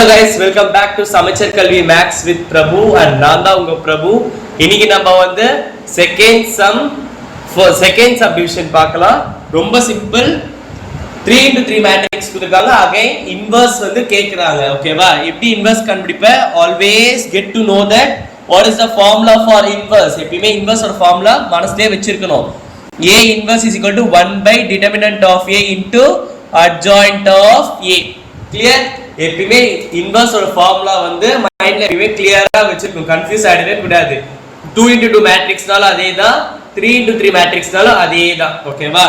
Hello guys, welcome back to Samacheer Kalvi Max with Prabhu and Nanda unga Prabhu. இன்னைக்கு நம்ம வந்து second subdivision பார்க்கலாம். ரொம்ப simple. 3 into 3 matrix கொடுத்திருக்காங்க. Again inverse வந்து கேக்குறாங்க. ஓகேவா? எப்படி inverse கண்டுபிடிப்ப? Always get to know that what is the formula for inverse. எப்பவுமே இன்வர்ஸ் ஒரு ஃபார்முலா மனசுலயே வச்சிருக்கணும். A inverse is equal to 1 by determinant of A into adjoint of A. Clear? எப்பவுமே இன்வர்ஸ் ஒரு ஃபார்முலா வந்து மைண்ட்ல எப்பவுமே கிளியரா வச்சிருக்கணும், கன்ஃபியூஸ் ஆயிடவே கூடாது. 2 into 2 மேட்ரிக்ஸ்னால அதேதான், 3 into 3 மேட்ரிக்ஸ்னால அதேதான். ஓகேவா?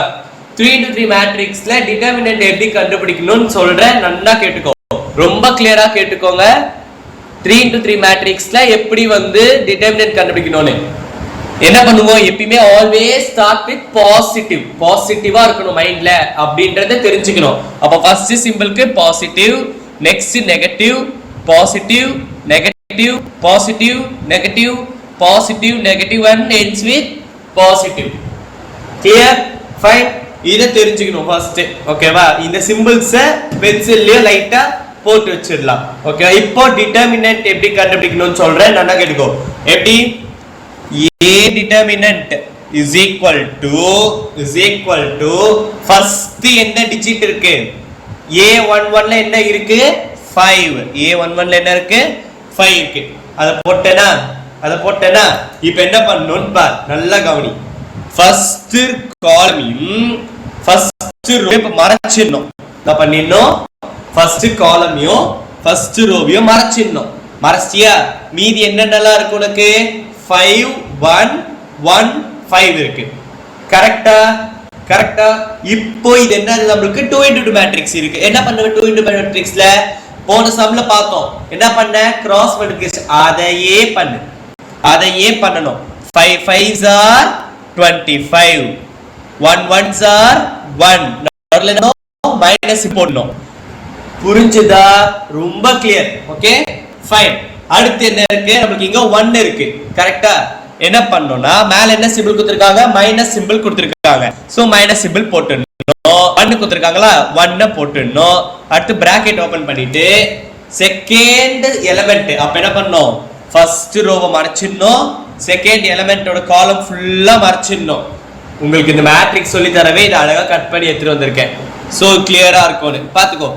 3 into 3 மேட்ரிக்ஸ்ல டிட்டர்மினன்ட் எப்படி கண்டுபிடிக்கணும்னு சொல்றேன், நல்லா கேட்டுக்கோ, ரொம்ப கிளியரா கேட்டுக்கோங்க. 3 into 3 மேட்ரிக்ஸ்ல எப்படி வந்து டிட்டர்மினன்ட் கண்டுபிடிக்கணும்னு என்ன பண்ணுவோம், எப்பயுமே ஆல்வேஸ் ஸ்டார்ட் வித் பாசிட்டிவ். பாசிட்டிவா இருக்கணும் மைண்ட்ல அப்படின்றத தெரிஞ்சுக்கணும். அப்ப ஃபர்ஸ்ட் சிம்பிளுக்கு positive, next negative, positive negative, positive negative, positive negative and ends with positive. Clear? Fine. இத தெரிஞ்சுக்கணும் ஃபர்ஸ்ட். ஓகேவா? இந்த சிம்பிள்ஸ் பென்சில்லயே லைட்டா போட்டு வச்சிடலாம். ஓகே, இப்போ டிட்டர்மினன்ட் எப்படி கண்டுபிடிக்கணும்னு சொல்றேன், நல்லா கேட்டுக்கோ. எப்படி? A determinant is equal to first என்ன டிஜிட் இருக்கு? A11 ல என்ன இருக்கு? 5. A11 ல என்ன இருக்கு? 5 இருக்கு. அத போட்டேனா இப்போ என்ன பண்ணனும் பார், நல்லா கவனி. ஃபர்ஸ்ட் காலமையும் ஃபர்ஸ்ட் ரோவை மறைச்சிடணும். என்ன பண்ணிடணும்? First காலமையும் first ரோவையும் மறைச்சிடணும். மறைச்சியா மீதி என்னென்னலாம் இருக்கு உனக்கு? 5 1 1 5 இருக்கு. கரெக்ட்டா? கரெக்ட்டா? இப்போ இது என்னது, நமக்கு 2 into 2 மேட்ரிக்ஸ் இருக்கு. என்ன பண்ணுங்க 2 into 2 மேட்ரிக்ஸ்ல போன சம்ல பார்த்தோம். என்ன பண்ண? Cross multiplication. அதையே பண்ணனும். 5 5s are 25, 1 1s are 1. நடுவுல மைனஸ் போடணும். புரிஞ்சுதா? ரொம்ப கிளியர். Okay fine. அடுத்து என்ன இருக்கு? நமக்கு இங்க 1 இருக்கு. கரெக்ட்டா? என்ன பண்ணனும்னா மேல என்ன சிம்பிள் கொடுத்திருக்காங்க? மைனஸ் சிம்பிள் கொடுத்திருக்காங்க. சோ மைனஸ் சிம்பிள் போட்டுறணும். 1 கொடுத்திருக்காங்களா? 1 போட்டுறணும். அடுத்து பிராக்கெட் ஓபன் பண்ணிட்டு செகண்ட் எலிமெண்ட் அப்ப என்ன பண்ணனும்? ஃபர்ஸ்ட் ரோவை மறைச்சிடணும், செகண்ட் எலிமெண்டோட காலம் ஃபுல்லா மறைச்சிடணும். உங்களுக்கு இந்த மேட்ரிக்ஸ் சொல்லி தரவே இத அழகா கட் பண்ணி எடுத்துட்டு வந்திருக்கேன். சோ கிளியரா இருக்கும்னு பாத்துக்கோ.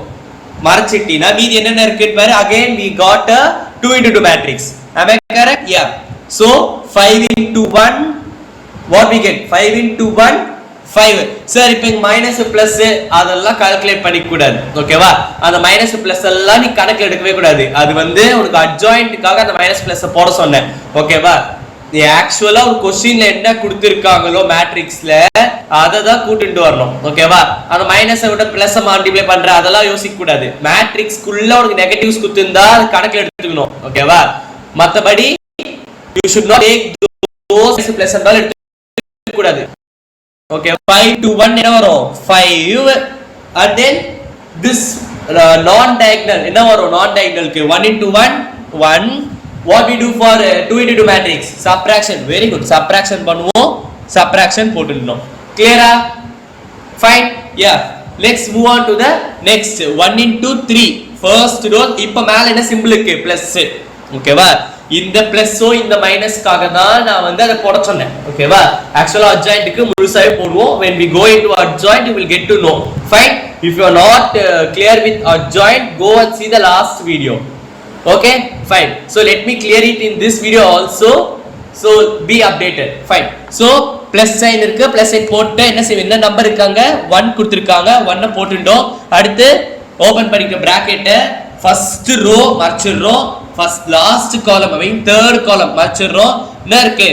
மறைச்சிட்டீனா மீதி என்னென்ன இருக்குன்னு பாரு. again we got a 2 into 2 matrix. Am I correct? Yeah. So 5 into 1 what we get? 5 into 1 5. Sir இப்போ மைனஸ் பிளஸ் அதெல்லாம் கால்குலேட் பண்ணிக்க கூடாது. ஓகேவா? அந்த மைனஸ் பிளஸ் எல்லாம் நீ கணக்குல எடுக்கவே கூடாது. அது வந்து உனக்கு அட்ஜாயின்ட்காக அந்த மைனஸ் பிளஸ் போட சொன்னேன். ஓகேவா? நீ ஆக்சுவலா ஒரு क्वेश्चनல என்ன கொடுத்திருக்காங்களோ மேட்ரிக்ஸ்ல அத தான் கூட்டிட்டு வரணும். ஓகேவா? அந்த மைனஸை விட பிளஸ் மல்டிப்ளை பண்ற அதெல்லாம் யோசிக்க கூடாது. மேட்ரிக்ஸ்க்குள்ள உனக்கு நெகட்டிவ்ஸ் கொடுத்திருந்தா அது கணக்குல எடுத்துக்கணும். ஓகேவா? மத்தபடி you should not take those plus and all எடுக்க கூடாது. ஓகே 5 to 1 என்ன வரும்? 5 and then this non diagonal என்ன வரும்? non diagonal க்கு 1 into 1 1. what we do for 2 into 2 matrix? subtraction. very good. subtraction பண்ணுவோம், subtraction போட்டுடணும். clear-ஆ? fine. yeah, let's move on to the next 1 into 3 first row. இப்போ மேல என்ன சிம்பிள் இருக்கு? Plus. ஓகேவா? இந்த பிளஸோ இந்த மைனஸ்க்காக தான் நான் வந்து அதை போட சொன்னேன். ஓகேவா? ஆக்சுவலா அட்ஜாயின்ட்க்கு முழுசாவே போடுவோம். when we go into adjoint you will get to know. fine. if you are not clear with adjoint, go and see the last video. okay fine. so let me clear it in this video also, so be updated. fine. so plus sign இருக்கு. plus sign போட்டு என்ன number இருக்காங்க? 1 கொடுத்திருக்காங்க. 1 போட்டுட்டோம். அடுத்து open பண்ணிக்க bracket. First row மறைச்சிடுறோம், first last column mean third காலம் மறைச்சிடுறோம். என்ன இருக்கு?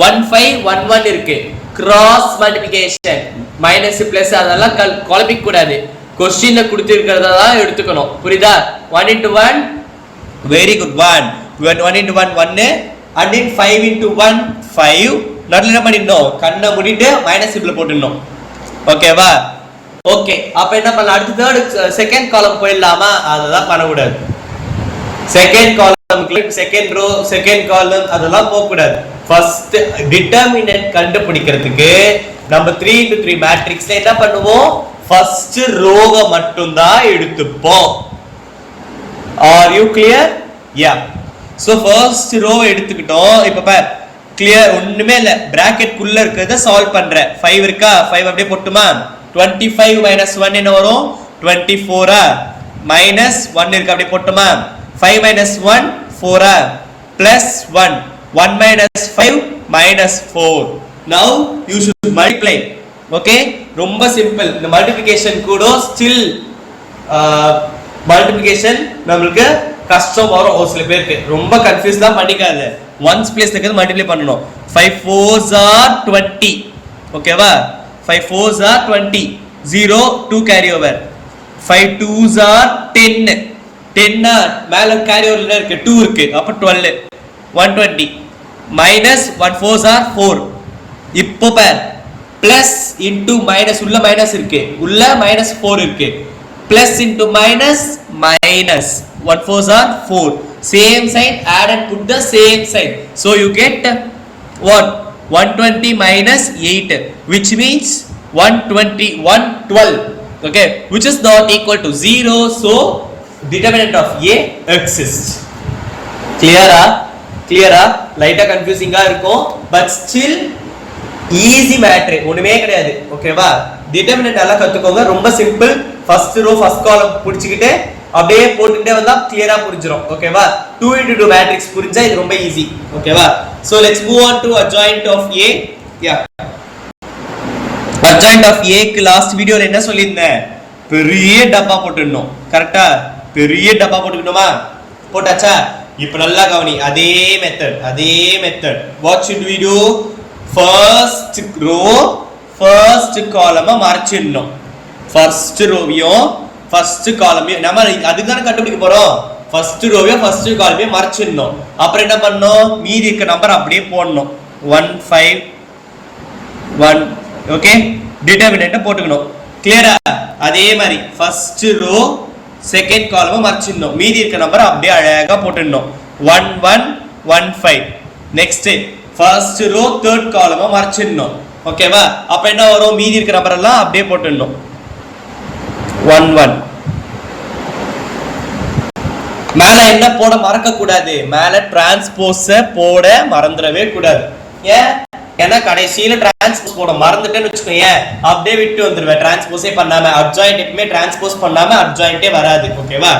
1 5 1 1 இருக்கு. கிராஸ் மல்டிப்ளிகேஷன் மைனஸ் பிளஸ் அதெல்லாம் குழப்பிக்க கூடாது. क्वेश्चनல கொடுத்திருக்கிறத தான் எடுத்துக்கணும். புரியுதா? 1 into 1 very good 1. 1 into 1 1 and then 5 into 1 5. நடுவுல என்ன பண்ணிடணும்? கண்ணை மூடிட்டு மைனஸ் சிம்பிள் போட்டுடணும். ஓகேவா? ஓகே, அப்ப என்ன பண்ணலாம்? அடுத்து தேர்ட் செகண்ட் காலம் போயிடலாமா? அதெல்லாம் பண்ண கூடாது. செகண்ட் காலம்க்கு செகண்ட் ரோ செகண்ட் காலம் அதெல்லாம் போக கூடாது. ஃபர்ஸ்ட் டிட்டர்மினன்ட் கண்டுபிடிக்கிறதுக்கு நம்ம 3 into 3 மேட்ரிக்ஸ்ல என்ன பண்ணுவோம்? ஃபர்ஸ்ட் ரோவை மட்டும் தான் எடுத்துப்போம். Are you clear? Yeah. So first row எடுத்துக்கிட்டோம். இப்ப பார் clear ஒண்ணுமே இல்ல bracket குள்ள இருக்கறத சால்வ் பண்றேன். 5 இருக்கா? 5 அப்படியே போட்டுமா? 25 minus 1 என்ன வரும்? 24 ஆ minus 1 இருக்கு அப்படியே போட்டுமா? 5 minus 1 4 ah plus 1 1 minus 5 minus 4. Now you should multiply. Okay, ரொம்ப சிம்பிள். இந்த மல்டிப்ளிகேஷன் கூட still மல்டிப்ளிகேஷன் நமக்கு கஷ்டம் வரும் ஒரு சில பேருக்கு. ரொம்ப கன்ஃபியூஸ் தான் பண்ணிக்காத. ஒன்ஸ் பிளேஸ் இருக்கிறது மல்டிப்ளை பண்ணனும். 5 4s are 20. ஓகேவா? 5 4s are 20. 0 2 carry over. 5 2s are 10. 10 மேல கேரி ஓவர்ல இருக்கு 2 இருக்கு. அப்ப 12 120 minus 1 4s are 4. இப்போ பார் பிளஸ் இன்டு மைனஸ் உள்ள மைனஸ் இருக்கு உள்ள minus 4 இருக்கு plus into minus minus 1 4s are 4 same sign add and put the same sign so you get what 120 minus 8 which means 120 112 okay which is not equal to 0 so determinant of A exists clear light confusing ah irukum but still easy matter ஒண்ணுமே கிடையாது ஓகேவா determinant எல்லாம் கத்துக்கோங்க ரொம்ப simple first row first column புடிச்சிக்கிட்டு அப்படியே போட்டுட்டே வந்தா கிளியரா புரிஞ்சிரும் ஓகேவா 2 into 2 மேட்ரிக்ஸ் புரிஞ்சா இது ரொம்ப ஈஸி ஓகேவா so let's move on to adjoint of A yeah adjoint of A க்கு லாஸ்ட் வீடியோல என்ன சொல்லிருந்தேன் பெரிய டப்பா போட்டுறணும் கரெக்ட்டா பெரிய டப்பா போட்டுக்கணுமா போட்டாச்சா இப்போ நல்லா கவனி அதே method what should we do first row first column மறைச்சிடணும் first rowவையும் first column-ஐயும் நம்ம அதுக்கு தான கண்டுபிடிக்க போறோம் first rowவையும் first column-ஐயும் மறைச்சிடணும் அப்புறம் என்ன பண்ணனும் மீதி இருக்க நம்பர் அப்படியே போடணும் 1 5 1 ஓகே டிட்டர்மினன்ட் போட்டுக்கணும் கிளியரா அதே மாதிரி first row second column மறைச்சிடணும் மீதி இருக்க நம்பர் அப்படியே அழகா போட்டுடணும் 1 1 1 5 next first row third column மறைச்சிடணும் ஓகேவா அப்ப என்ன வரும் மீதி இருக்கிற நம்பர் எல்லாம் அப்படியே போட்டுடணும் 1 1 மேல என்ன போட மறக்க கூடாது மேல டிரான்ஸ்போஸ் போட மறந்துடவே கூடாது ஏன்னா கடைசியில டிரான்ஸ்போஸ் போட மறந்துட்டேன்னு வெச்சுக்கோங்க அப்படியே விட்டு வந்துருவேன் டிரான்ஸ்போஸே பண்ணாம அட்ஜாயின்ட் எப்பவுமே டிரான்ஸ்போஸ் பண்ணாம அட்ஜாயின்ட்டே வராது ஓகேவா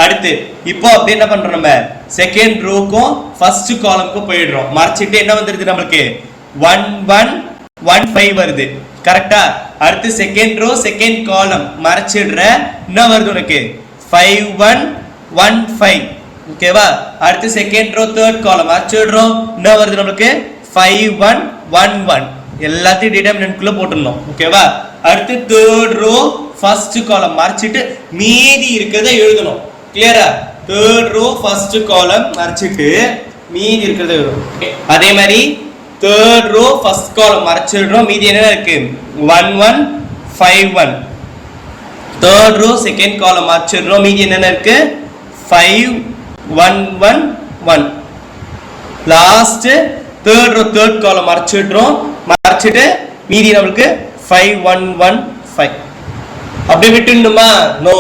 அடுத்து இப்போ அப்படியே என்ன பண்றோம் நம்ம செகண்ட் ரோக்கும் ஃபர்ஸ்ட் காலம்க்கு போயிடுறோம் மறைச்சிட்டு என்ன வந்துருது நமக்கு 1 1 1 5 வருது கரெக்ட்டா அடுத்து செகண்ட் ரோ செகண்ட் காலம் மறைச்சிடுற என்ன வருது உனக்கு 5 1 1 5 ஓகேவா அடுத்து செகண்ட் ரோ தேர்ட் காலம் மறைச்சிடுறோம் என்ன வருது நமக்கு 5 1 1 1 எல்லாத்தையும் டிட்டர்மினன்ட்குள்ள போட்டுறணும் ஓகேவா அடுத்து தேர்ட் ரோ ஃபர்ஸ்ட் காலம் மறைச்சிட்டு மீதி இருக்கதை எழுதணும் கிளியரா தேர்ட் ரோ ஃபர்ஸ்ட் காலம் மறைச்சிட்டு மீதி இருக்கதை எழுதணும் அதே மாதிரி third row first column மறைச்சிடுறோம் மீதி என்ன இருக்கு 1 1 5 1 third row second column மறைச்சிடுறோம் மீதி என்ன இருக்கு 5 1 1 1 last third row third column மறைச்சிட்டு மீதி நமக்கு 5 1 1 5 அப்படியே விட்டுணுமா நோ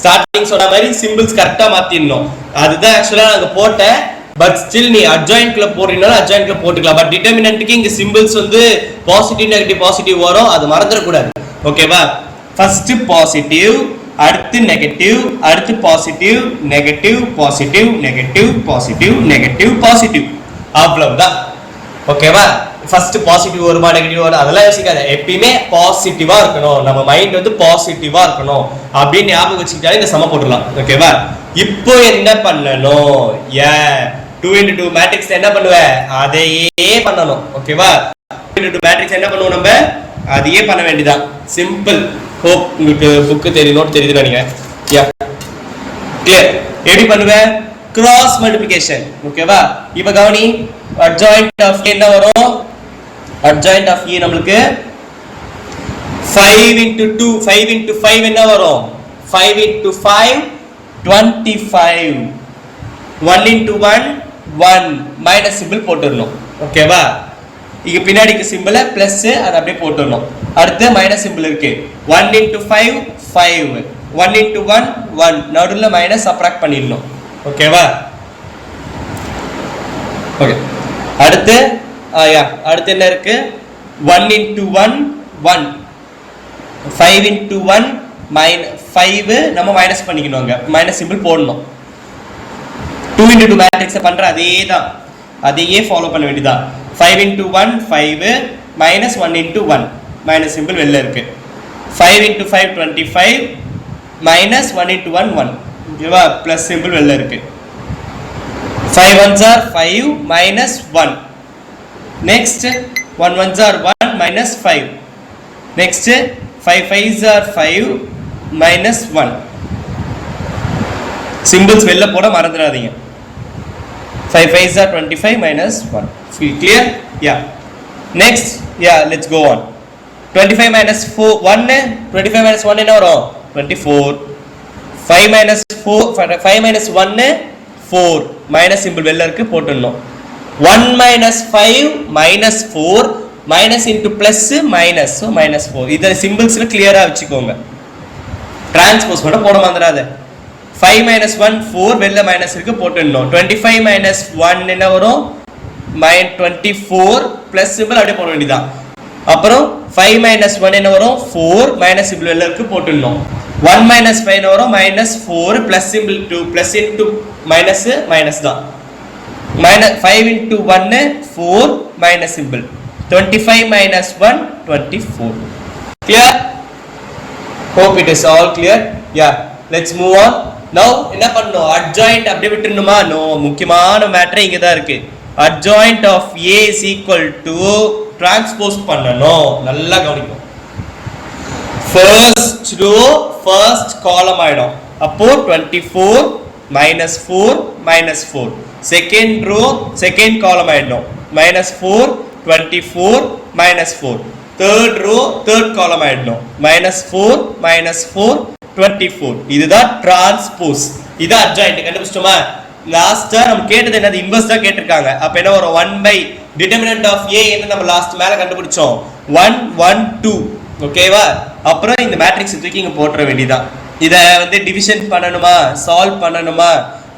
ஸ்டார்டிங் சொன்ன மாதிரி சிம்பிள்ஸ் கரெக்ட்டா மாத்திடணும் அதுதான் एक्चुअली நான் போட்டேன் but still நீ adjointல போறீனால adjointல போட்டுக்கலாம் but determinantக்கு இங்க symbols வந்து positive negative வரும் அது மறந்துட கூடாது ஓகேவா first positive அடுத்து negative அடுத்து positive negative positive negative positive negative positive அவ்வளவுதான் ஓகேவா first positive வருமா negative வரும் அதெல்லாம் யோசிக்காத எப்பவுமே பாசிட்டிவா இருக்கணும் நம்ம மைண்ட் வந்து பாசிட்டிவா இருக்கணும் அப்படி ஞாபகம் வச்சுக்கிட்டாலே இந்த சம போட்டுடலாம் ஓகேவா இப்போ என்ன பண்ணணும் 2 into 2 மேட்ரிக்ஸ் என்ன பண்ணுவ அதையே பண்ணணும் ஓகேவா 2 into 2 மேட்ரிக்ஸ் என்ன பண்ணுவோம் நம்ம அதையே பண்ண வேண்டியதான் சிம்பிள் ஹோப் உங்களுக்கு புக் தெரியும் நோட் தெரியுதுன்னு நினைக்கிறேன் யா கிளியர் எப்படி பண்ணுவ கிராஸ் மல்டிப்ளிகேஷன் ஓகேவா இப்போ கவனி adjoint of என்ன வரும் adjoint of E நமக்கு 5 into 2 5 into 5 என்ன வரும் 5 into 5 25 1 into 1 1 மைனஸ் சிம்பிள் போட்டுறணும் ஓகேவா இங்க பின்னாடிக்கு சிம்பிள் பிளஸ் அது அப்படியே போட்டுறணும் அடுத்து மைனஸ் சிம்பிள் இருக்கு 1 into 5 5 1 into 1 1 நடுவுல மைனஸ் சப்ட்ராக்ட் பண்ணிடணும் ஓகேவா ஓகே அடுத்து அடுத்து என்ன இருக்கு 1 into 1 1 5 into 1 5 நம்ம மைனஸ் பண்ணிக்கணும் அங்க மைனஸ் சிம்பிள் போடணும் 2 into 2 மேட்ரிக்ஸ் பண்ற அதையே ஃபாலோ பண்ண வேண்டியதா 5 into 1 5 minus 1 into 1 minus simple வெளில இருக்கு 5 into 5 25 minus 1 into 1 1 ஓகேவா பிளஸ் சிம்பிள் வெளில இருக்கு 5 ones are 5 minus 1 next 1 ones are 1 minus 5 next 5 5s are 5 minus 1 symbols வெளில போட மறந்துடாதீங்க 5 5s are 25 minus 1 feel clear yeah next let's go on 25 minus 4 1 25 minus 1 என்ன வரும் 24 5 minus 4 5 minus 1 4 மைனஸ் சிம்பிள் வெளில இருக்கு போட்டுடணும் 1 minus 5 minus 4 minus into plus minus so minus 4 இத சிம்பிள்ஸ்ல கிளியரா வெச்சுக்கோங்க டிரான்ஸ்போஸ் மட்டும் போட மறந்துடாத 5 minus 1 4 வெளில மைனஸ் இருக்கு போட்டுடணும் 25 minus 1 என்ன வரும் -24 பிளஸ் சிம்பிள் அப்படியே போட வேண்டியதான் அப்புறம் 5 minus 1 என்ன வரும் 4 மைனஸ் சிம்பிள் வெளில இருக்கு போட்டுடணும் 1 minus 5 என்ன வரும் -4 plus symbol 2 plus into minus minus தான் minus 5 into 1 4 minus symbol 25 minus 1 24 clear hope it is all clear yeah let's move on now என்ன பண்ணனும் adjoint அப்படியே விட்டுறணுமா no முக்கியமான மேட்டர் இங்க தான் இருக்கு adjoint of a is equal to transpose பண்ணனும் நல்லா கவனிங்க first row first column ஆயிடும் அப்போ 24 minus 4 minus 4 second row second column ஆயிடும் minus 4 24 minus 4 third row third column ஆயிடும் minus 4 minus 4 24 இதுதான் transpose இது adjoint கண்டுபிடிச்சிட்டோமா லாஸ்டா நம்ம கேட்டது என்னது இன்வெர்ஸ் தான் கேட்டிருக்காங்க அப்ப என்ன வரும் 1 by determinant of a என்ன நம்ம லாஸ்ட் மேல கண்டுபிடிச்சோம் 1 1 2 ஓகேவா அப்புறம் இந்த மேட்ரிக்ஸ் தூக்கி இங்க போட்ற வேண்டியதான் இத வந்து டிவிஷன் பண்ணனுமா சால்வ் பண்ணனுமா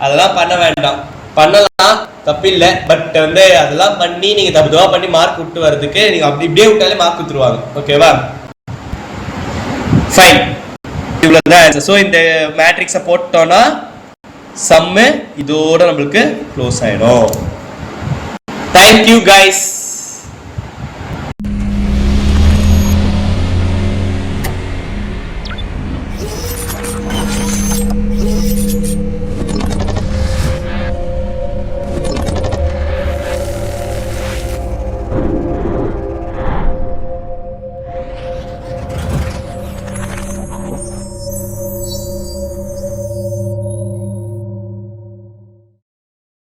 அதெல்லாம் பண்ண வேண்டாம் பண்ணலாம் தப்பில்லை பட் வந்து அதெல்லாம் பண்ணி நீங்க தப்புதவா பண்ணி மார்க் விட்டு வரதுக்கு நீங்க அப்படி இப்படியே விட்டாலே மார்க் கொடுத்துருவாங்க ஓகேவா ஃபைன் இவ்வளவுதான் ஆன்சர் சோ இந்த மேட்ரிக்ஸை போட்டோம்னா சம் இதோட நமக்கு க்ளோஸ் ஆயிடும் Thank you guys